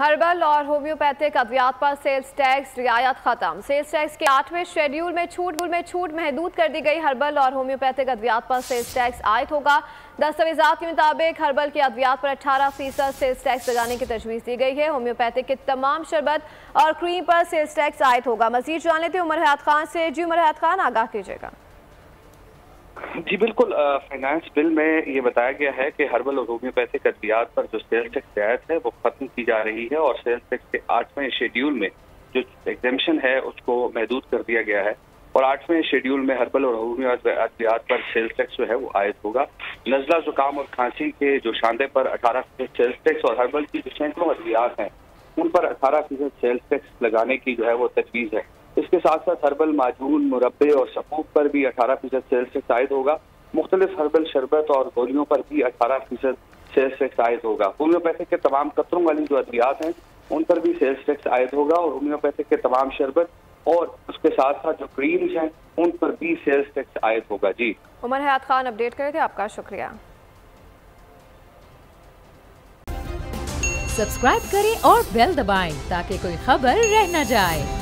Herbal और homeopathic अद्वियात पर sales tax रियायत खत्म। सेल्स टैक्स के 8वें शेड्यूल में छूट महदूद कर दी गई। हर्बल और होम्योपैथिक अद्वियात पर सेल्स टैक्स आयद होगा। दस्तावेजात के मुताबिक हर्बल के अद्वियात पर 18% सेल्स टैक्स लगाने की तजवीज़ दी गई है। होम्योपैथिक के तमाम शरबत और क्रीम पर सेल्स टैक्स आयद होगा। मजीद जान लेते उमर हयात खान से। जी उमर हयात खान, आगाह कीजिएगा। जी बिल्कुल, फाइनेंस बिल में ये बताया गया है कि हर्बल और होम्योपैथिक अद्वियात पर जो सेल्स टैक्स रियायत है वो खत्म की जा रही है और सेल्स टैक्स के 8वें शेड्यूल में जो एग्जेम्पशन है उसको महदूद कर दिया गया है और 8वें शेड्यूल में हर्बल और होम्योपैथिक अद्वियात पर सेल्स टैक्स जो है वो आयद होगा। नज़ला, जुकाम और खांसी के जो शांदे पर 18% सेल्स टैक्स और हर्बल की जो सैकड़ों अद्वियात हैं उन पर 18% सेल्स टैक्स लगाने की जो है वो तजवीज़ है। इसके साथ साथ हर्बल माजून, मुरब्बे और सकूक पर भी 18% सेल्स टैक्स आयद होगा। मुख्तलिफ हर्बल शरबत और गोलियों पर भी 18% सेल्स टैक्स आयद होगा। होम्योपैथिक के तमाम कतरों वाली जो अद्वियात हैं उन पर भी सेल्स टैक्स आयद होगा और होम्योपैथिक के तमाम शरबत और उसके साथ साथ जो क्रीम्स हैं उन पर भी सेल्स टैक्स आयद होगा। जी उमर हयात खान अपडेट करे थे, आपका शुक्रिया। सब्सक्राइब करें और बेल दबाएं ताकि कोई खबर रह न जाए।